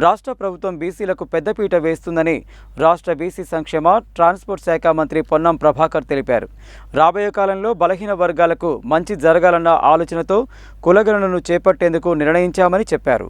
రాష్ట్ర ప్రభుత్వం బీసీలకు పెద్దపీట వేస్తుందని రాష్ట్ర బీసీ సంక్షేమ ట్రాన్స్పోర్ట్ శాఖ మంత్రి పొన్నం ప్రభాకర్ తెలిపారు. రాబోయే కాలంలో బలహీన వర్గాలకు మంచి జరగాలన్న ఆలోచనతో కులగణనను చేపట్టేందుకు నిర్ణయించామని చెప్పారు.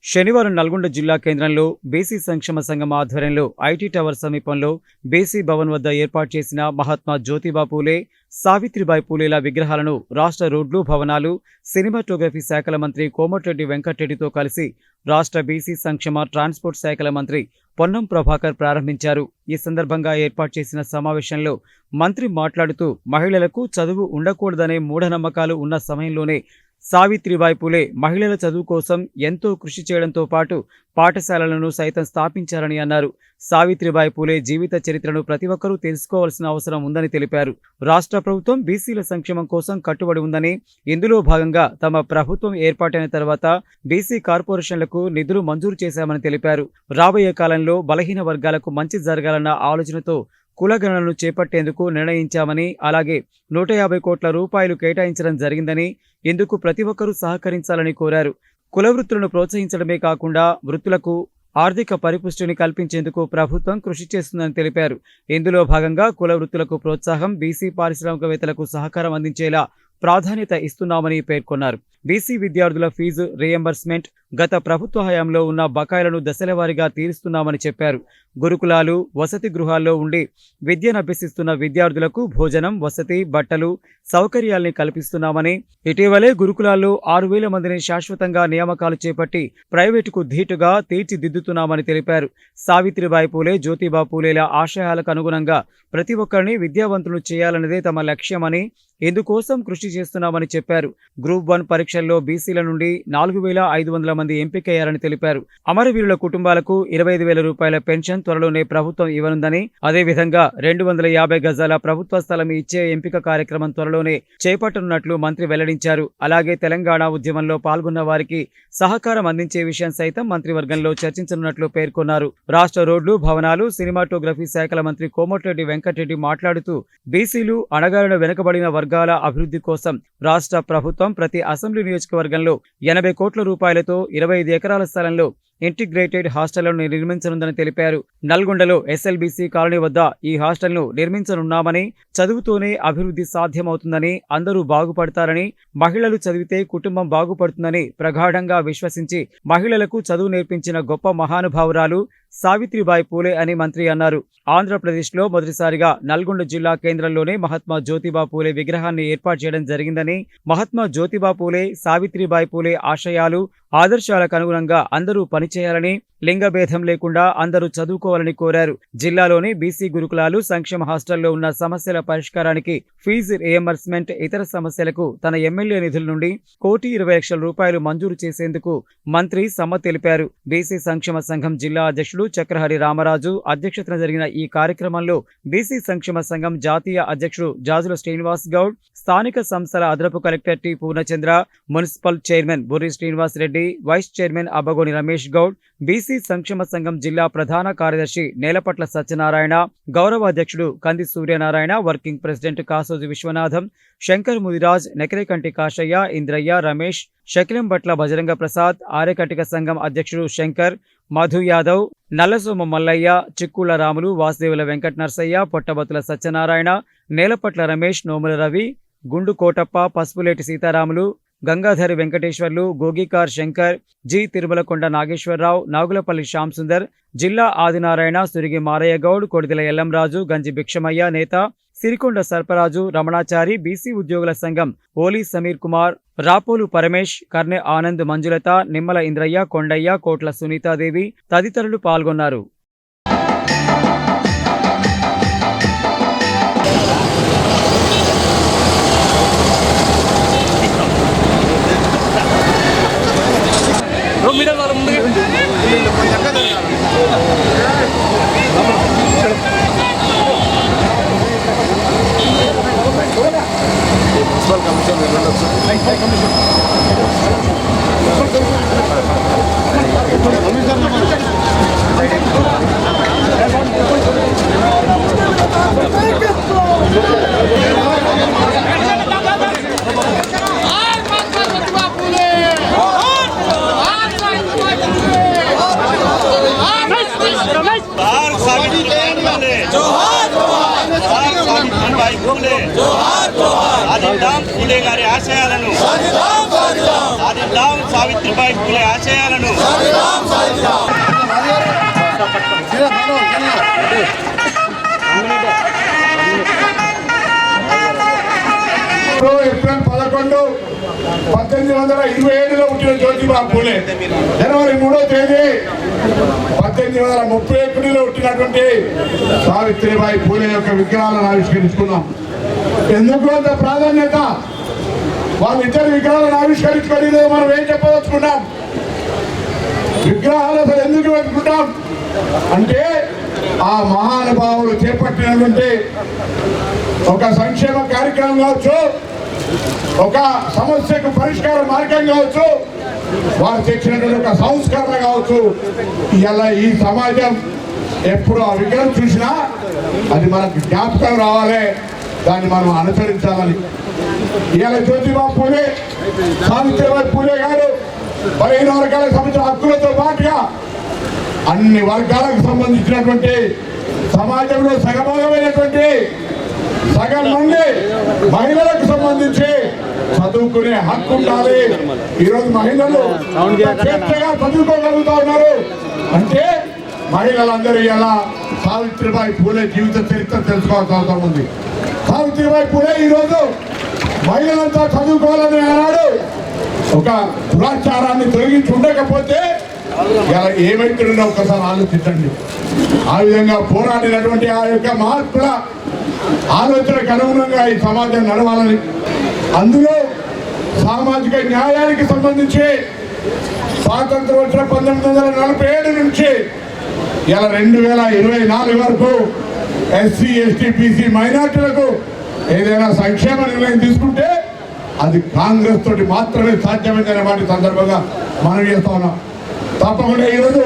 శనివారం నల్గొండ జిల్లా కేంద్రంలో బీసీ సంక్షేమ సంఘం ఆధ్వర్యంలో ఐటీ టవర్ సమీపంలో బీసీ భవన్ వద్ద ఏర్పాటు చేసిన మహాత్మా జ్యోతిబా పూలే, సావిత్రిబాయి పూలేల విగ్రహాలను రాష్ట్ర రోడ్లు, భవనాలు, సినిమాటోగ్రఫీ శాఖల మంత్రి కోమటిరెడ్డి వెంకటరెడ్డితో కలిసి రాష్ట్ర బీసీ సంక్షేమ ట్రాన్స్పోర్ట్ శాఖల మంత్రి పొన్నం ప్రభాకర్ ప్రారంభించారు. ఈ సందర్భంగా ఏర్పాటు చేసిన సమావేశంలో మంత్రి మాట్లాడుతూ మహిళలకు చదువు ఉండకూడదనే మూఢనమ్మకాలు ఉన్న సమయంలోనే సావిత్రిబాయి పూలే మహిళల చదువు కోసం ఎంతో కృషి చేయడంతో పాటు పాఠశాలలను సైతం స్థాపించారని అన్నారు. సావిత్రిబాయి పూలే జీవిత చరిత్రను ప్రతి ఒక్కరూ తెలుసుకోవాల్సిన అవసరం ఉందని తెలిపారు. రాష్ట్ర ప్రభుత్వం బీసీల సంక్షేమం కోసం కట్టుబడి ఉందని, ఇందులో భాగంగా తమ ప్రభుత్వం ఏర్పాటైన తర్వాత బీసీ కార్పొరేషన్లకు నిధులు మంజూరు చేశామని తెలిపారు. రాబోయే కాలంలో బలహీన వర్గాలకు మంచి జరగాలన్న ఆలోచనతో కులగణనను చేపట్టేందుకు నిర్ణయించామని, అలాగే 150 కోట్ల రూపాయలు కేటాయించడం జరిగిందని, ఇందుకు ప్రతి ఒక్కరూ సహకరించాలని కోరారు. కుల వృత్తులను ప్రోత్సహించడమే కాకుండా వృత్తులకు ఆర్థిక పరిపుష్టిని కల్పించేందుకు ప్రభుత్వం కృషి చేస్తుందని తెలిపారు. ఇందులో భాగంగా కుల వృత్తులకు ప్రోత్సాహం, బీసీ పారిశ్రామికవేత్తలకు సహకారం అందించేలా ప్రాధాన్యత ఇస్తున్నామని పేర్కొన్నారు. బీసీ విద్యార్థుల ఫీజు రీఎంబర్స్మెంట్ గత ప్రభుత్వ హయాంలో ఉన్న బకాయిలను దశలవారీగా తీరుస్తున్నామని చెప్పారు. గురుకులాలు, వసతి గృహాల్లో ఉండి విద్యనభ్యసిస్తున్న విద్యార్థులకు భోజనం, వసతి, బట్టలు సౌకర్యాల్ని కల్పిస్తున్నామని, ఇటీవలే గురుకులాల్లో 6,000 మందిని శాశ్వతంగా నియామకాలు చేపట్టి ప్రైవేటుకు ధీటుగా తీర్చిదిద్దుతున్నామని తెలిపారు. సావిత్రిబాయి పూలే, జ్యోతిబా పూలేల ఆశయాలకు అనుగుణంగా ప్రతి ఒక్కరిని విద్యావంతులు చేయాలన్నదే తమ లక్ష్యమని, ఇందుకోసం కృషి చేస్తున్నామని చెప్పారు. గ్రూప్ 1 పరీక్షల్లో బీసీల నుండి 4,500 మంది ఎంపికయ్యారని తెలిపారు. అమరవీరుల కుటుంబాలకు 25,000 రూపాయల పెన్షన్ త్వరలోనే ప్రభుత్వం ఇవ్వనుందని, అదేవిధంగా 250 గజాల ప్రభుత్వ స్థలం ఇచ్చే ఎంపిక కార్యక్రమం త్వరలోనే చేపట్టనున్నట్లు మంత్రి వెల్లడించారు. అలాగే తెలంగాణ ఉద్యమంలో పాల్గొన్న వారికి సహకారం అందించే విషయం సైతం మంత్రివర్గంలో చర్చించనున్నట్లు పేర్కొన్నారు. రాష్ట్ర రోడ్లు, భవనాలు, సినిమాటోగ్రఫీ శాఖల మంత్రి కోమటిరెడ్డి వెంకటరెడ్డి మాట్లాడుతూ బీసీలు, అణగారిన వెనుకబడిన వర్గాల అభివృద్ధి కోసం రాష్ట్ర ప్రభుత్వం ప్రతి అసెంబ్లీ నియోజకవర్గంలో 80 కోట్ల రూపాయలతో 25 ఎకరాల స్థలంలో ఇంటిగ్రేటెడ్ హాస్టళ్లను నిర్మించనుందని తెలిపారు. నల్గొండలో ఎస్ఎల్బీసీ కాలనీ వద్ద ఈ హాస్టల్ను నిర్మించనున్నామని, చదువుతోనే అభివృద్ధి సాధ్యమవుతుందని, అందరూ బాగుపడతారని, మహిళలు చదివితే కుటుంబం బాగుపడుతుందని ప్రగాఢంగా విశ్వసించి మహిళలకు చదువు నేర్పించిన గొప్ప మహానుభావురాలు సావిత్రిబాయి పూలే అని మంత్రి అన్నారు. ఆంధ్రప్రదేశ్లో మొదటిసారిగా నల్గొండ జిల్లా కేంద్రంలోనే మహాత్మా జ్యోతిబా పూలే విగ్రహాన్ని ఏర్పాటు చేయడం జరిగిందని, మహాత్మా జ్యోతిబా పూలే, సావిత్రిబాయి పూలే ఆశయాలు, ఆదర్శాలకు అనుగుణంగా అందరూ పనిచేయాలని, లింగభేదం లేకుండా అందరూ చదువుకోవాలని కోరారు. జిల్లాలోని బీసీ గురుకులాలు, సంక్షేమ హాస్టల్లో ఉన్న సమస్యల పరిష్కారానికి, ఫీజు రియంబర్స్మెంట్, ఇతర సమస్యలకు తన ఎమ్మెల్యే నిధుల నుండి 1,20,00,000 రూపాయలు మంజూరు చేసేందుకు మంత్రి సమ్మతి తెలిపారు. బీసీ సంక్షేమ సంఘం జిల్లా అధ్యక్షుడు చక్రహరి రామరాజు అధ్యక్షతన జరిగిన ఈ కార్యక్రమంలో బీసీ సంక్షేమ సంఘం జాతీయ అధ్యక్షుడు జాజుల శ్రీనివాస్ గౌడ్, స్థానిక సంస్థల అదనపు collector T Purnachandra, municipal chairman Burri Srinivas Reddy, vice chairman Abbagoni Ramesh Goud, BC సంక్షేమ సంఘం జిల్లా ప్రధాన కార్యదర్శి నేలపట్ల సత్యనారాయణ, గౌరవ అధ్యక్షుడు కంది సూర్యనారాయణ, వర్కింగ్ ప్రెసిడెంట్ కాసోజు విశ్వనాథం, శంకర్ ముదిరాజ్, నెకరేకంటి కాశయ్య, ఇంద్రయ్య, రమేష్, శకిలంబట్ల బజరంగ ప్రసాద్, ఆర్యకటిక సంఘం అధ్యక్షుడు శంకర్, మధు యాదవ్, నల్లసోమ మల్లయ్య, చిక్కుల రాములు, వాసుదేవుల వెంకట నర్సయ్య, పొట్టబతుల సత్యనారాయణ, నేలపట్ల రమేష్, నోముల రవి, గుండు కోటప్ప, పసుపులేటి సీతారాములు, గంగాధరి వెంకటేశ్వర్లు, గోగికార్ శంకర్, జి తిరుమలకొండ నాగేశ్వరరావు, నాగులపల్లి శ్యామ్ సుందర్, జిల్లా ఆదినారాయణ, సురిగి మారయ్య గౌడ్, కొడిదెల ఎల్లంరాజు, గంజి భిక్షమయ్య నేత, సిరికొండ సర్పరాజు, రమణాచారి, బీసీ ఉద్యోగుల సంఘం ఓలీ సమీర్ కుమార్, రాపోలు పరమేష్, కర్నె ఆనంద్, మంజులత, నిమ్మల ఇంద్రయ్య, కొండయ్య, కోట్ల సునీతాదేవి తదితరులు పాల్గొన్నారు. సావిత్రిబాయి పూలే సాధిద్దాం పూలే గారి ఆశయాలను సాధిద్దాం సావిత్రిబాయి పూలే ఆశయాలను ఏప్రిల్ 11, 1827లో పుట్టిన జ్యోతిబా పూలే జనవరి 3వ తేదీ 1831లో పుట్టినటువంటి సావిత్రిబాయి పూలే యొక్క విగ్రహాలను ఆవిష్కరించుకున్నాం. ఎందుకు అంత ప్రాధాన్యత? వాళ్ళిద్దరు విగ్రహాలను ఆవిష్కరించుకొని మనం ఏం చెప్పదలుచుకున్నాం? విగ్రహాలు అసలు ఎందుకు పెట్టుకుంటాం అంటే ఆ మహానుభావులు చేపట్టినటువంటి ఒక సంక్షేమ కార్యక్రమం కావచ్చు, ఒక సమస్యకు పరిష్కార మార్గం కావచ్చు, వారు తెచ్చినటువంటి ఒక సంస్కరణ కావచ్చు. ఇలా ఈ సమాజం ఎప్పుడు ఆ విగ్రహం చూసినా అది మనకు జ్ఞాపకం రావాలి, దాన్ని మనం అనుసరించాలని. ఇవాళ జ్యోతిబా పూలే సావిత్రిబాయి పూలే గారు బలహీన వర్గాలకు సంబంధించిన హక్కులతో పాటుగా అన్ని వర్గాలకు సంబంధించినటువంటి సమాజంలో సగభాగమైనటువంటి సగం మంది మహిళలకు సంబంధించి చదువుకునే హక్కు ఉండాలి. ఈరోజు మహిళలు స్వేచ్ఛగా చదువుకోగలుగుతా ఉన్నారు అంటే మహిళలందరూ ఎలా సావిత్రిబాయి పూలే జీవిత చరిత్ర తెలుసుకోవాల్సిన అవసరం ఉంది. సావిత్రిబాయి పూలే ఈరోజు మహిళలంతా చదువుకోవాలని అన్నాడు. ఒక దురాచారాన్ని తొలగించి ఉండకపోతే ఇలా ఏమైతుందో ఒకసారి ఆలోచించండి. ఆ విధంగా పోరాడినటువంటి ఆ యొక్క మహాత్ముల ఆలోచనకు అనుగుణంగా ఈ సమాజం నడవాలని, అందులో సామాజిక న్యాయానికి సంబంధించి స్వాతంత్రం వచ్చిన 1947 నుంచి ఇలా 2024 వరకు ఎస్సీ, ఎస్టీ, బీసీ మైనార్టీలకు ఏదైనా సంక్షేమ నిర్ణయం తీసుకుంటే అది కాంగ్రెస్ తోటి మాత్రమే సాధ్యమైందనే మాట సందర్భంగా మనం చేస్తా ఉన్నాం. తప్పకుండా ఈరోజు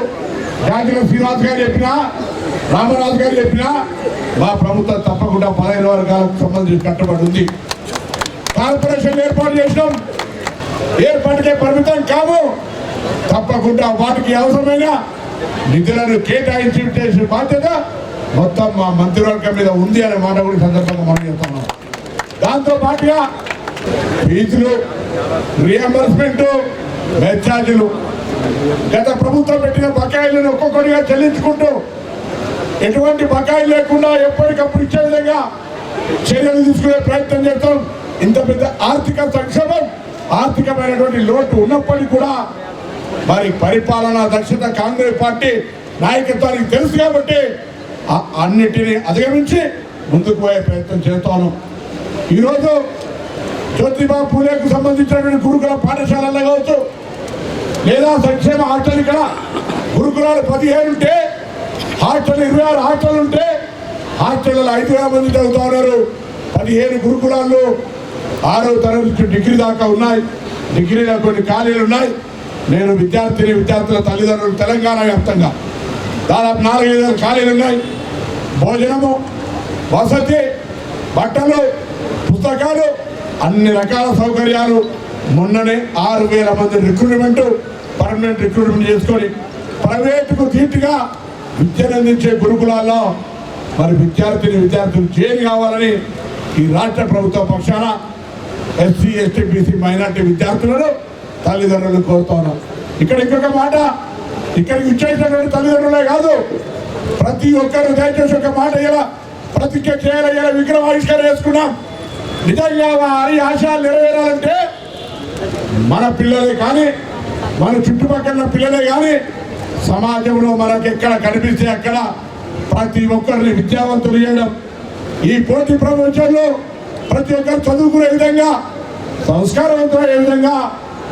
జాతీయ శ్రీనివాస్ గారు చెప్పినా, రామరాజు గారు చెప్పినా మా ప్రభుత్వం తప్పకుండా 15 వర్గాలకు సంబంధించి కట్టుబడి ఉంది. కార్పొరేషన్ ఏర్పాటు చేసినాం, ఏర్పాటుకే పరిమితం కాము, తప్పకుండా వాటికి అవసరమైన నిధులను కేటాయించి బాధ్యత మొత్తం మా మంత్రివర్గం మీద ఉంది అనే మాట కూడా సందర్భంగా మనం చెప్తున్నాం. దాంతో పాటుగా ఫీజులు, రియంబర్స్మెంట్, మెచ్చార్జీలు గత ప్రభుత్వం పెట్టిన బకాయిలను ఒక్కొక్కటిగా చెల్లించుకుంటూ ఎటువంటి బకాయిలు లేకుండా ఎప్పటికప్పుడు ఇచ్చే విధంగా చర్యలు తీసుకునే ప్రయత్నం చేస్తాం. ఇంత పెద్ద ఆర్థిక సంక్షోభం, ఆర్థికమైనటువంటి లోటు ఉన్నప్పటికీ కూడా మరి పరిపాలనా దక్షత కాంగ్రెస్ పార్టీ నాయకత్వానికి తెలుసు కాబట్టి అన్నిటినీ అధిగమించి ముందుకు పోయే ప్రయత్నం చేస్తాను. ఈరోజు జ్యోతిబా పూలేకు సంబంధించినటువంటి గురుకుల పాఠశాలల్లో కావచ్చు, లేదా సంక్షేమ హాస్టల్, ఇక్కడ గురుకులాలు 15 ఉంటే హాస్టల్ 26 హాస్టల్ ఉంటే హాస్టల్లో 5,000 మంది చదువుతా ఉన్నారు. 15 గురుకులాల్లో 6వ తరగతి నుంచి డిగ్రీ దాకా ఉన్నాయి. డిగ్రీలో కొన్ని ఖాళీలు ఉన్నాయి. నేను విద్యార్థుల తల్లిదండ్రులు తెలంగాణ వ్యాప్తంగా దాదాపు 4,000 ఖాళీలు ఉన్నాయి. భోజనము, వసతి, బట్టలు, పుస్తకాలు, అన్ని రకాల సౌకర్యాలు. మొన్ననే 6,000 మంది పర్మనెంట్ రిక్రూట్మెంట్ చేసుకొని ప్రైవేటుకు ధీటుగా విద్యను అందించే గురుకులాల్లో మరి విద్యార్థులు చేరి కావాలని ఈ రాష్ట్ర ప్రభుత్వ పక్షాన ఎస్సీ, ఎస్టీ, బీసీ మైనార్టీ విద్యార్థులను తల్లిదండ్రులు కోరుతున్నారు. ఇక్కడ ఇంకొక మాట, ఇక్కడికి ఇచ్చేసినటువంటి తల్లిదండ్రులే కాదు, ప్రతి ఒక్కరు దయచేసి ఒక మాట ఇలా ప్రతిజ్ఞ చేయాలి. ఇలా విగ్రహం ఆవిష్కరణ చేసుకున్నాం. నిజంగా వారి ఆశయాలు నెరవేరాలంటే మన పిల్లలే కానీ, మన చుట్టుపక్కల పిల్లలే కానీ సమాజంలో మనకు ఎక్కడ కనిపిస్తే అక్కడ ప్రతి ఒక్కరిని విద్యావంతులు చేయడం, ఈ పోటీ ప్రపంచంలో ప్రతి ఒక్కరు చదువుకునే విధంగా, సంస్కారవంతమయ్యే విధంగా,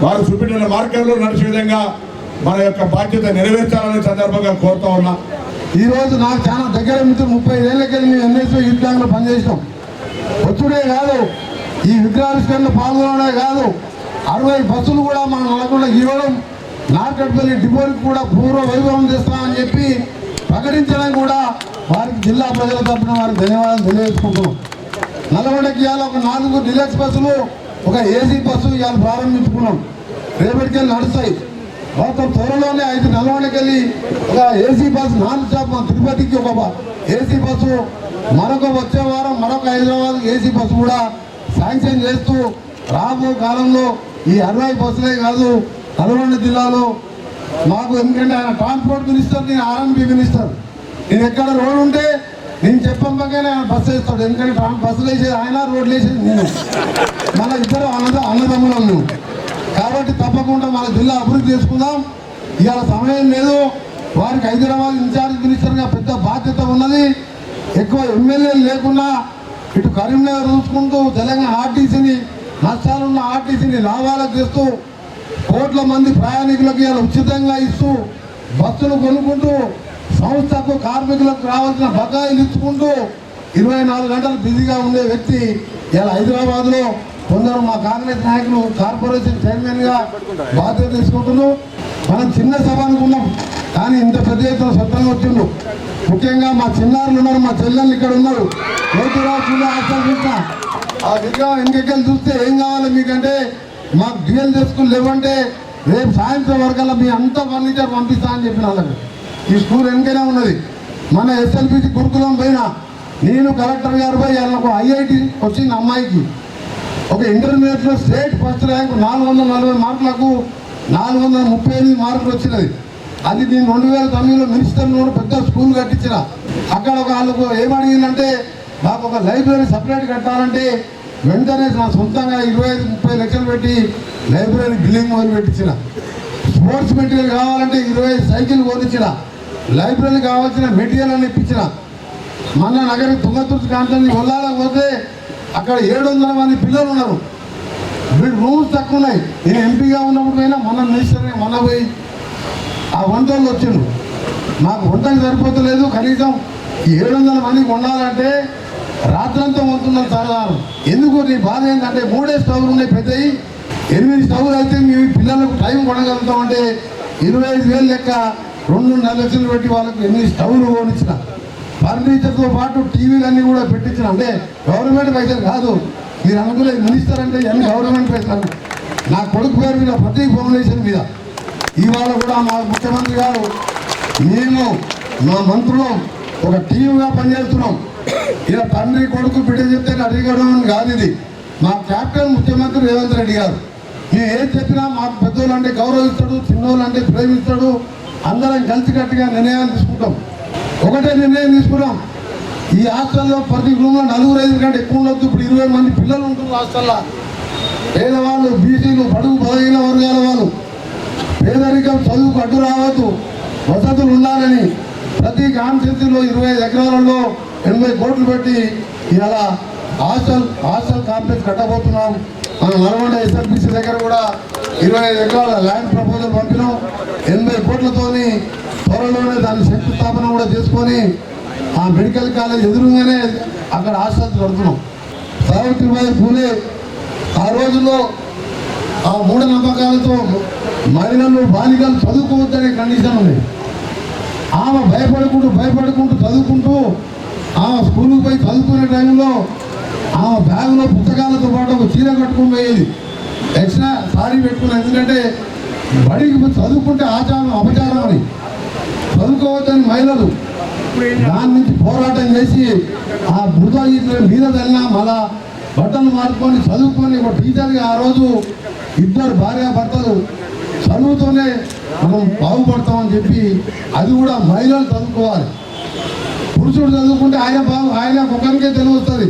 వారు చూపించిన మార్గంలో నడిచే విధంగా మన యొక్క బాధ్యత నెరవేర్చాలనే సందర్భంగా కోరుతా ఉన్నా. ఈరోజు నాకు చాలా దగ్గర మిత్రులు 35 ఏళ్ళకెళ్ళి మేము ఎన్ఎస్ఓ యూత్ బ్యాంక్లో పనిచేసినాం. వచ్చుడే కాదు, ఈ విగ్రహావిష్కరణలో పాల్గొనడే కాదు, 60 బస్సులు కూడా మన నల్గొండ ఇవ్వడం, నార్కట్పల్లి డిపోకి కూడా పూర్వ వైభవం చేస్తామని చెప్పి ప్రకటించడం కూడా వారికి జిల్లా ప్రజల తరఫున వారికి ధన్యవాదాలు తెలియజేసుకుంటున్నాం. నల్గొండకి ఇవాళ ఒక 4 డిలక్స్ బస్సులు, ఒక ఏసీ బస్సు ఇవాళ ప్రారంభించుకున్నాం. రేపటికెళ్ళి నడుస్తాయి. మొత్తం త్వరలోనే 5 నల్గొండకెళ్ళి ఒక ఏసీ బస్సు, 4 స్టాప్ తిరుపతికి ఒక ఏసీ బస్సు వచ్చే వారం మరొక హైదరాబాద్ ఏసీ బస్సు కూడా శాంక్షన్ చేస్తూ రాబో కాలంలో ఈ 60 బస్సులే కాదు నల్గొండ జిల్లాలో మాకు, ఎందుకంటే ఆయన ట్రాన్స్పోర్ట్ మినిస్టర్, నేను R&B మినిస్టర్, నేను ఎక్కడ రోడ్ ఉంటే నేను చెప్పంగానే ఆయన బస్సు వేస్తాడు. ఎందుకంటే బస్సులు వేసేది ఆయన, రోడ్లు వేసేది నేను, మన ఇద్దరు అన్నదమ్ములం మేము. కాబట్టి తప్పకుండా మన జిల్లా అభివృద్ధి చేసుకుందాం. ఇవాళ సమయం లేదు. వారికి హైదరాబాద్ ఇన్ఛార్జ్ మినిస్టర్గా పెద్ద బాధ్యత ఉన్నది. ఎక్కువ ఎమ్మెల్యేలు లేకుండా ఇటు కరీంనగర్ చూసుకుంటూ తెలంగాణ ఆర్టీసీని, నష్టాలున్న ఆర్టీసీని లాభాలకు తెస్తూ కోట్ల మంది ప్రయాణికులకు ఇలా ఉచితంగా ఇస్తూ బస్సులు కొనుక్కుంటూ సంస్థకు కార్మికులకు రావాల్సిన బకాయిలు ఇచ్చుకుంటూ 24 గంటలు బిజీగా ఉండే వ్యక్తి ఇలా హైదరాబాద్లో కొందరు మా కాంగ్రెస్ నాయకులు కార్పొరేషన్ చైర్మన్గా బాధ్యత తీసుకుంటున్నారు. మనం చిన్న సభ అనుకున్నాం, కానీ ఇంత పెద్ద ఎత్తున స్వతంగా వచ్చిండు. ముఖ్యంగా మా చిన్నారులు ఉన్నారు, మా చెల్లెళ్ళు ఇక్కడ ఉన్నారు. ఆ విగ్రహం ఇంకెక్కలు చూస్తే ఏం కావాలి మీకంటే, మాకు డ్యూయల్ స్కూల్ లేవంటే రేపు సాయంత్రం వరకల్లా మీ అంతా ఫర్నిచర్ పంపిస్తా అని చెప్పిన వాళ్ళకి. ఈ స్కూల్ వెనుకనే ఉన్నది. మన SLPC గురుకులం పైన నేను కలెక్టర్ గారు పోయి వాళ్ళకు IIT వచ్చింది అమ్మాయికి, ఒక ఇంటర్మీడియట్లో స్టేట్ ఫస్ట్ ర్యాంక్ 440 మార్కులకు 438 మార్కులు వచ్చినది. అది నేను 2009లో మినిస్టర్లో పెద్ద స్కూల్ కట్టించిన. అక్కడ ఒక వాళ్ళకు ఏమడిగిందంటే, మాకు ఒక లైబ్రరీ సపరేట్ కట్టాలంటే వెంటనే నా సొంతంగా 25-30 లక్షలు పెట్టి లైబ్రరీ బిల్డింగ్ మొదలు పెట్టించిన. స్పోర్ట్స్ మెటీరియల్ కావాలంటే 25 సైకిల్ కొనిచ్చిన. లైబ్రరీ కావాల్సిన మెటీరియల్ అని ఇప్పించిన. మన నగర తుంగతుర్తి కాంట్రాన్ని వల్లాలకు పోతే అక్కడ 700 మంది పిల్లలు ఉన్నారు. వీడు రూమ్స్ తక్కువ ఉన్నాయి. నేను ఎంపీగా ఉన్నప్పుడు పోయినా మన మినిస్టర్ని మొన్న పోయి ఆ వంటలు వచ్చిండు. మాకు వంటకు సరిపోతలేదు. కనీసం 700 మందికి ఉండాలంటే రాత్రంతా వంతున్నాను సార్. ఎందుకు నీ బాధ ఏంటంటే 3 స్టవ్లు ఉన్నాయి పెద్దవి, 8 స్టవ్లు అయితే మీ పిల్లలకు టైం కొనగలుగుతామంటే 25,000 లెక్క 2.5 లక్షలు పెట్టి వాళ్ళకి 8 స్టవ్లు కొనిచ్చిన. ఫర్నిచర్తో పాటు టీవీలు అన్నీ కూడా పెట్టించిన. అంటే గవర్నమెంట్ పైసలు కాదు, మీరు అనుకునే మినిస్టర్ అంటే అన్ని గవర్నమెంట్ పైసలు. నా కొడుకు పేరు మీద ప్రతి ఫౌండేషన్ మీద ఇవాళ కూడా మా ముఖ్యమంత్రి గారు, మేము మా మంత్రులు ఒక టీవీగా పనిచేస్తున్నాం. ఇలా తండ్రి కొడుకు బిడ్డ చెప్తే అడిగడం కాదు. ఇది మా క్యాప్టెన్ ముఖ్యమంత్రి రేవంత్ రెడ్డి గారు. మేము ఏం చెప్పినా మాకు పెద్దోళ్ళు అంటే గౌరవిస్తాడు, చిన్నోళ్ళు అంటే ప్రేమిస్తాడు. అందరం కలిసికట్టుగా నిర్ణయాలు తీసుకుంటాం. ఒకటే నిర్ణయం తీసుకున్నాం, ఈ హాస్టల్లో ప్రతి రూమ్లో 4-5 కంటే ఎక్కువ ఉండొద్దు. ఇప్పుడు 20 మంది పిల్లలు ఉంటున్నారు హాస్టల్లో. పేదవాళ్ళు, బీసీలు, బడుగు బలహీన వర్గాల వాళ్ళు, పేదరికం చదువుకు అడ్డు రావద్దు, వసతులు ఉండాలని ప్రతి కాన్స్టిట్యూన్సీలో 25 ఎకరాలలో 80 కోట్లు పెట్టి ఇలా హాస్టల్ కాంప్లెక్స్ కట్టబోతున్నాం. మన నల్గొండ SLPC దగ్గర కూడా 25 ఎకరాల ల్యాండ్ ప్రపోజల్ పంపినాం. 80 కోట్లతోని త్వరలోనే దాని శంకుస్థాపన కూడా చేసుకొని ఆ మెడికల్ కాలేజ్ ఎదురుగానే అక్కడ హాస్టల్స్ కడుతున్నాం. సావిత్రిబాయి పూలే ఆ రోజుల్లో ఆ మూఢనమ్మకాలతో మహిళలు, బాలికలు చదువుకోవద్దనే కండిషన్ ఉంది. ఆమె భయపడుకుంటూ చదువుకుంటూ ఆమె స్కూల్కి పోయి చదువుకునే టైంలో ఆమె బ్యాగులో పుస్తకాలతో పాటు ఒక చీర కట్టుకుని పోయేది, ఎక్స్ట్రా సారీ పెట్టుకున్నాను. ఎందుకంటే బడికి చదువుకుంటే ఆచారం అపచారం అని, చదువుకోవద్దని మహిళలు దాని నుంచి పోరాటం చేసి ఆ మృత మీద వెళ్ళినా మళ్ళా బట్టలు మార్చుకొని చదువుకొని ఒక టీచర్గా ఆ రోజు 2 భార్యాభర్తలు చదువుతోనే మనం బాగుపడతామని చెప్పి, అది కూడా మహిళలు చదువుకోవాలి. పురుషుడు చదువుకుంటే ఆయన ఒకరికే తెలివి వస్తుంది.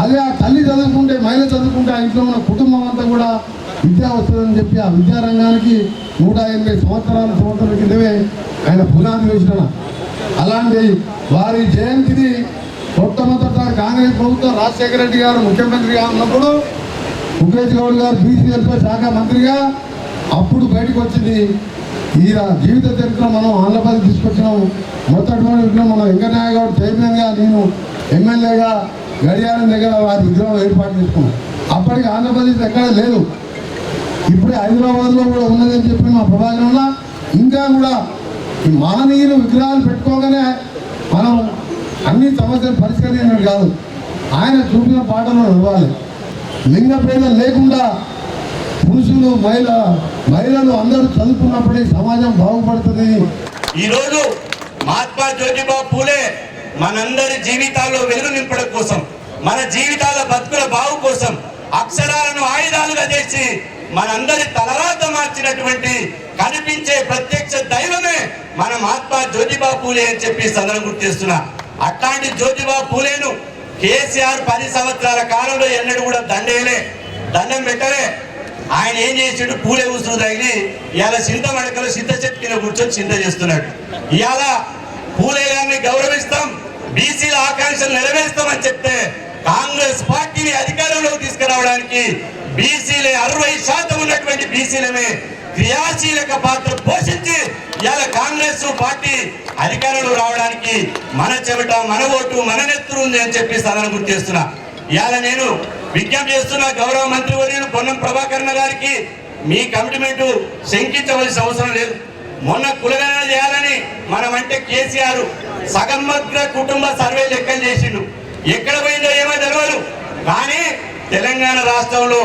అదే ఆ తల్లి చదువుకుంటే, మహిళ చదువుకుంటే ఆ ఇంట్లో ఉన్న కుటుంబం అంతా కూడా విద్య వస్తుందని చెప్పి ఆ విద్యారంగానికి 180 సంవత్సరాల క్రితమే ఆయన పునాది వేసిన. అలాంటి వారి జయంతిని మొట్టమొదట కాంగ్రెస్ ప్రభుత్వం రాజశేఖర రెడ్డి గారు ముఖ్యమంత్రిగా ఉన్నప్పుడు ముఖేష్ గౌడ్ గారు బీసీ వెల్ఫేర్ శాఖ మంత్రిగా అప్పుడు బయటకు వచ్చింది. ఈ జీవిత చరిత్ర మనం ఆంధ్రప్రదేశ్ తీసుకొచ్చినాము. మొదటి విగ్రహం మనం వెంకటనాయ గౌడ్ చైర్మన్గా, నేను ఎమ్మెల్యేగా గడియారం దగ్గర వారి విగ్రహం ఏర్పాటు చేసుకున్నాం. అప్పటికి ఆంధ్రప్రదేశ్ ఎక్కడ లేదు, ఇప్పుడే హైదరాబాద్లో కూడా ఉన్నదని చెప్పి మా ప్రభాకరన్న. ఇంకా కూడా ఈ మహనీయులు విగ్రహాలు పెట్టుకోగానే మనం అన్ని సమస్యలు పరిష్కరించినట్టు కాదు, ఆయన చూపిన పాటలు నడవాలి. లింగ భేదం లేకుండా పురుషులు, మహిళలు అందరూ చదువుకున్నప్పుడే సమాజం బాగుపడుతుంది. ఈరోజు మహాత్మా జ్యోతిబా పూలే మనందరి జీవితాల్లో వెలుగు నింపడం కోసం, మన జీవితాల బతుకుల బావు కోసం అక్షరాలను ఆయుధాలుగా చేసి మనందరి తలరాత మార్చినటువంటి కనిపించే ప్రత్యక్ష దైవమే మన మహాత్మా జ్యోతిబా పూలే అని చెప్పి సందర్భం గుర్తిస్తున్నా. అట్లాంటి జ్యోతిబా పూలేను కేసీఆర్ 10 సంవత్సరాల కాలంలో ఎన్నడూ కూడా దండం పెట్టలే. ఆయన ఏం చేసాడు, పూలే ఉసురు తగిలి ఇవాళ చింత మడకలు చింత చెట్టు కింద కూర్చొని చింత చేస్తున్నాడు. ఇవాళ పూలే గారిని గౌరవిస్తాం, బీసీల ఆకాంక్షలు నెరవేరుస్తామని చెప్తే కాంగ్రెస్ పార్టీని అధికారంలోకి తీసుకురావడానికి బీసీలే 60% ఉన్నటువంటి బీసీలమే క్రియాశీలక పాత్ర పోషించి ఇవాళ కాంగ్రెస్ పార్టీ అధికారంలో రావడానికి మన చెమట, మన ఓటు, మన నెత్తురు ఉంది అని చెప్పి సదనం గుర్తు చేస్తున్నా. ఇవాళ నేను విజ్ఞప్తి చేస్తున్న గౌరవ మంత్రివర్యులు పొన్నం ప్రభాకర్ గారికి, మీ కమిట్మెంట్ శంకించవలసిన అవసరం లేదు. మొన్న కులగణన చేయాలని మనమంటే కేసీఆర్ సగమగ్ర కుటుంబ సర్వే లెక్కలు చేసిండు. ఎక్కడ పోయిందో ఏమో తెలియదు. కానీ తెలంగాణ రాష్ట్రంలో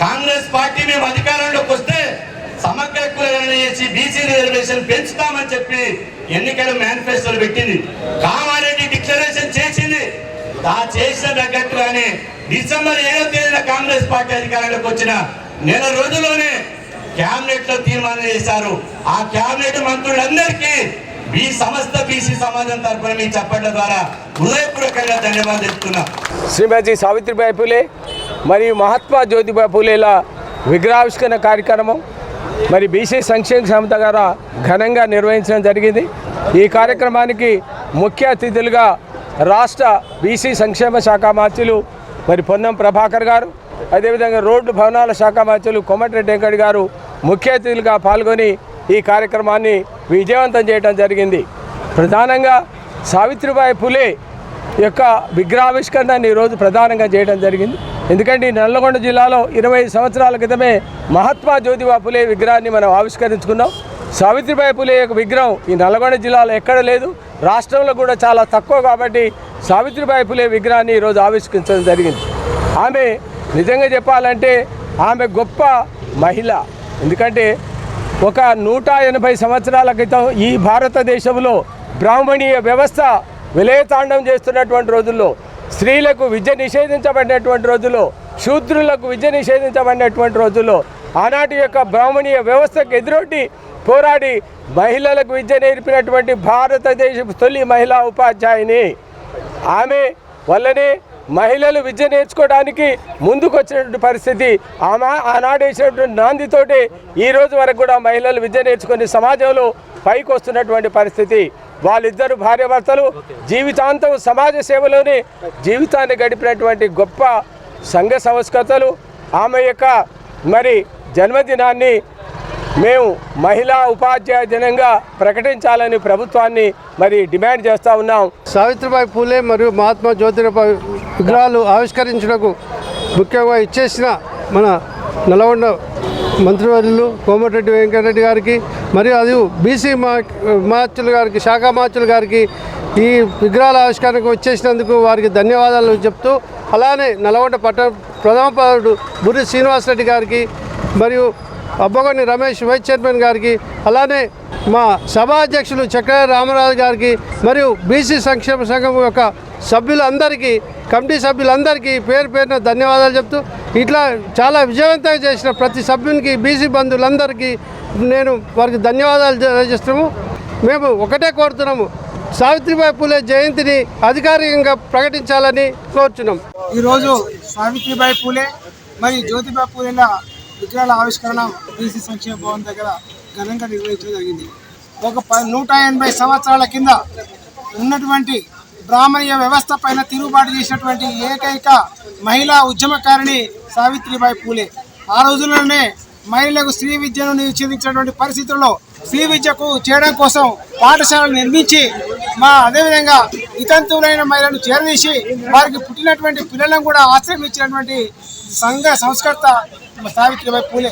కాంగ్రెస్ పార్టీ మేము అధికారంలోకి వస్తే సమగ్ర కులగణన చేసి బీసీ రిజర్వేషన్ పెంచుతామని చెప్పి ఎన్నికల మేనిఫెస్టోలు పెట్టింది. కామారెడ్డి డిక్లరేషన్ చేసింది. చేసిన తగ్గట్టుగానే డిసెంబర్ 7వ తేదీన కాంగ్రెస్ పార్టీ అధికారంలోకి వచ్చిన నెల రోజుల్లోనే క్యాబినెట్ లో తీర్మానం చేశారు. ఆ క్యాబినెట్ మంత్రులందరికీ సమస్త బీసీ సమాజం తరఫున మీ చప్పట్ల ద్వారా హృదయపూర్వకంగా ధన్యవాదాలు చెప్తున్నా. శ్రీమతి సావిత్రిబాయి పూలే మరియు మహాత్మా జ్యోతిబా పూలేల విగ్రహావిష్కరణ కార్యక్రమం మరి బీసీ సంక్షేమ సంస్థ ద్వారా ఘనంగా నిర్వహించడం జరిగింది. ఈ కార్యక్రమానికి ముఖ్య అతిథులుగా రాష్ట్ర బీసీ సంక్షేమ శాఖ మంత్రులు మరి పొన్నం ప్రభాకర్ గారు, అదేవిధంగా రోడ్డు భవనాల శాఖ మంత్రులు కోమటిరెడ్డి వెంకట్ గారు ముఖ్య అతిథులుగా పాల్గొని ఈ కార్యక్రమాన్ని విజయవంతం చేయడం జరిగింది. ప్రధానంగా సావిత్రిబాయి పూలే యొక్క విగ్రహావిష్కరణని ఈరోజు ప్రధానంగా చేయడం జరిగింది. ఎందుకంటే ఈ నల్లగొండ జిల్లాలో 20 సంవత్సరాల క్రితమే మహాత్మా జ్యోతిబా పూలే విగ్రహాన్ని మనం ఆవిష్కరించుకున్నాం. సావిత్రిబాయి పూలే యొక్క విగ్రహం ఈ నల్లగొండ జిల్లాలో ఎక్కడ లేదు, రాష్ట్రంలో కూడా చాలా తక్కువ. కాబట్టి సావిత్రిబాయి పూలే విగ్రహాన్ని ఈరోజు ఆవిష్కరించడం జరిగింది. ఆమె నిజంగా చెప్పాలంటే ఆమె గొప్ప మహిళ. ఎందుకంటే ఒక 180 సంవత్సరాల క్రితం ఈ భారతదేశంలో బ్రాహ్మణీయ వ్యవస్థ విలయతాండం చేస్తున్నటువంటి రోజుల్లో, స్త్రీలకు విద్య నిషేధించబడినటువంటి రోజుల్లో, శూద్రులకు విద్య నిషేధించబడినటువంటి రోజుల్లో ఆనాటి యొక్క బ్రాహ్మణీయ వ్యవస్థకు ఎదురొడ్డి పోరాడి మహిళలకు విద్య నేర్పినటువంటి భారతదేశపు తొలి మహిళా ఉపాధ్యాయుని ఆమె వల్లనే మహిళలు విద్య నేర్చుకోవడానికి ముందుకు వచ్చినటువంటి పరిస్థితి. ఆనాడు వేసినటువంటి నాందితోటి ఈ రోజు వరకు కూడా మహిళలు విద్య నేర్చుకుని సమాజంలో పైకి వస్తున్నటువంటి పరిస్థితి. వాళ్ళిద్దరు భార్యాభర్తలు జీవితాంతం సమాజ సేవలోనే జీవితాన్ని గడిపినటువంటి గొప్ప సంఘ సంస్కర్తలు. ఆమె యొక్క మరి జన్మదినాన్ని మేము మహిళా ఉపాధ్యాయ దినంగా ప్రకటించాలని ప్రభుత్వాన్ని మరి డిమాండ్ చేస్తూ ఉన్నాం. సావిత్రిబాయి పూలే మరియు మహాత్మా జ్యోతిబా విగ్రహాలు ఆవిష్కరించడానికి ముఖ్యంగా ఇచ్చేసిన మన నల్గొండ మంత్రివర్యులు కోమటిరెడ్డి వెంకటరెడ్డి గారికి మరియు అది బీసీ మార్చులు గారికి, శాఖ మార్చులు గారికి ఈ విగ్రహాల ఆవిష్కరణకు వచ్చేసినందుకు వారికి ధన్యవాదాలు చెప్తూ, అలానే నల్గొండ పట్టణ ప్రథమ పౌరుడు బుర్రి శ్రీనివాసరెడ్డి గారికి మరియు అబ్బగొని రమేష్ వైస్ చైర్మన్ గారికి, అలానే మా సభా అధ్యక్షులు చక్ర రామరాజు గారికి మరియు బీసీ సంక్షేమ సంఘం యొక్క సభ్యులందరికీ, కమిటీ సభ్యులందరికీ పేరు పేరున ధన్యవాదాలు చెప్తూ, ఇట్లా చాలా విజయవంతంగా చేసిన ప్రతి సభ్యునికి, బీసీ బంధువులందరికీ నేను వారికి ధన్యవాదాలు తెలియజేస్తున్నాము. మేము ఒకటే కోరుతున్నాము, సావిత్రిబాయి పూలే జయంతిని అధికారికంగా ప్రకటించాలని కోరుచున్నాం. ఈరోజు సావిత్రిబాయి పూలే మరియు జ్యోతిబా పూలేల విగ్రహాల ఆవిష్కరణ బీసీ సంక్షేమ భవన్ దగ్గర ఘనంగా నిర్వహించడం జరిగింది. ఒక 180 సంవత్సరాల కింద ఉన్నటువంటి బ్రాహ్మణీయ వ్యవస్థ పైన తిరుగుబాటు చేసినటువంటి ఏకైక మహిళా ఉద్యమకారిణి సావిత్రిబాయి పూలే. ఆ రోజుల్లోనే మహిళలకు స్త్రీ విద్యను నిషేధించినటువంటి పరిస్థితుల్లో స్త్రీ విద్యకు చేయడం కోసం పాఠశాలలు నిర్మించి అదేవిధంగా వితంతువులైన మహిళలను చేరదీసి వారికి పుట్టినటువంటి పిల్లలను కూడా ఆశ్రయం ఇచ్చినటువంటి సంఘ సంస్కర్త సావిత్రిబాయి పూలే.